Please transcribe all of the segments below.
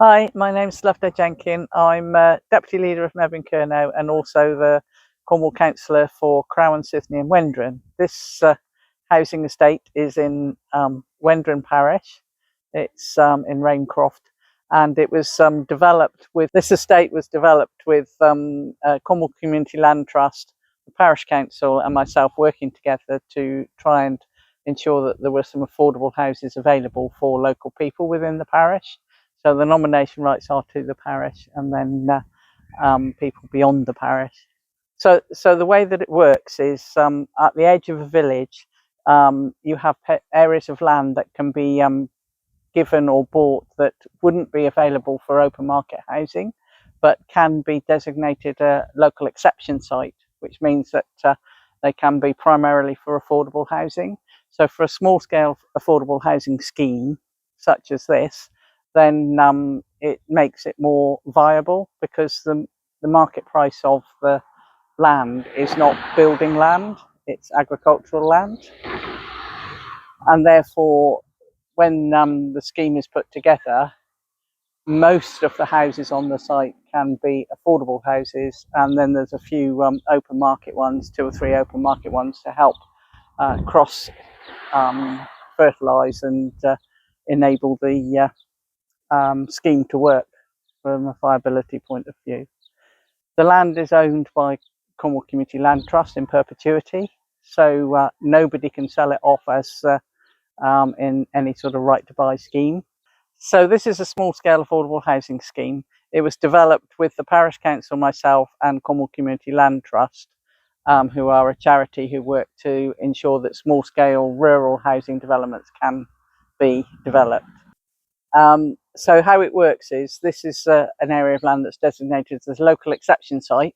Hi, my name's Loveday Jenkin. I'm Deputy Leader of Mebyon Kernow and also the Cornwall Councillor for Crow, Sydney and Wendron. This housing estate is in Wendron Parish. It's in Raincroft, and it was this estate was developed with Cornwall Community Land Trust, the Parish Council and myself working together to try and ensure that there were some affordable houses available for local people within the parish. So the nomination rights are to the parish and then people beyond the parish. So the way that it works is at the edge of a village, you have areas of land that can be given or bought that wouldn't be available for open market housing, but can be designated a local exception site, which means that they can be primarily for affordable housing. So for a small scale affordable housing scheme such as this, then it makes it more viable because the market price of the land is not building land, it's agricultural land. And therefore, when the scheme is put together, most of the houses on the site can be affordable houses, and then there's a few open market ones, 2 or 3 open market ones to help cross fertilise and enable the scheme to work from a viability point of view. The land is owned by Cornwall Community Land Trust in perpetuity, so nobody can sell it off as in any sort of right to buy scheme. So this is a small scale affordable housing scheme. It was developed with the Parish Council, myself and Cornwall Community Land Trust, who are a charity who work to ensure that small scale rural housing developments can be developed. So how it works is this is an area of land that's designated as a local exception site,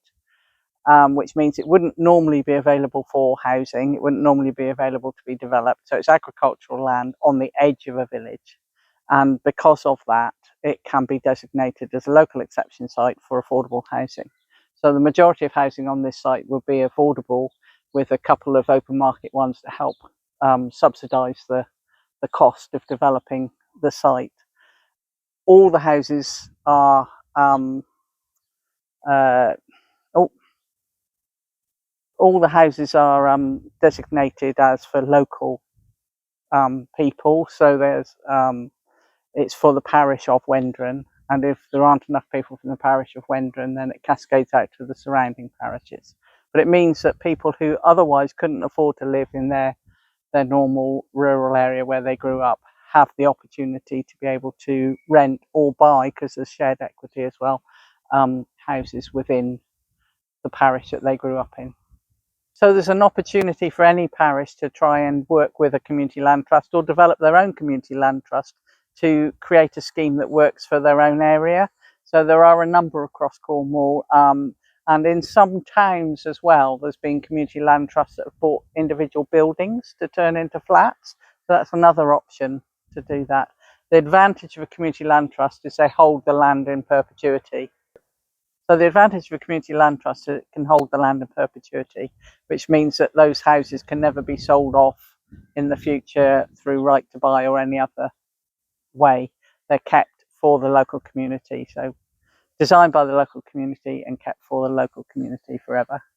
which means it wouldn't normally be available for housing. It wouldn't normally be available to be developed. So it's agricultural land on the edge of a village. And because of that, it can be designated as a local exception site for affordable housing. So the majority of housing on this site will be affordable, with a couple of open market ones to help subsidise the cost of developing the site. All the houses are designated as for local people. So there's it's for the parish of Wendron, and if there aren't enough people from the parish of Wendron, then it cascades out to the surrounding parishes. But it means that people who otherwise couldn't afford to live in their normal rural area where they grew up have the opportunity to be able to rent or buy, because there's shared equity as well, houses within the parish that they grew up in. So there's an opportunity for any parish to try and work with a community land trust or develop their own community land trust to create a scheme that works for their own area. So there are a number across Cornwall, and in some towns as well, there's been community land trusts that have bought individual buildings to turn into flats. So that's another option to do that. The advantage of a community land trust is they hold the land in perpetuity. So the advantage of a community land trust is it can hold the land in perpetuity, which means that those houses can never be sold off in the future through right to buy or any other way. They're kept for the local community. So designed by the local community and kept for the local community forever.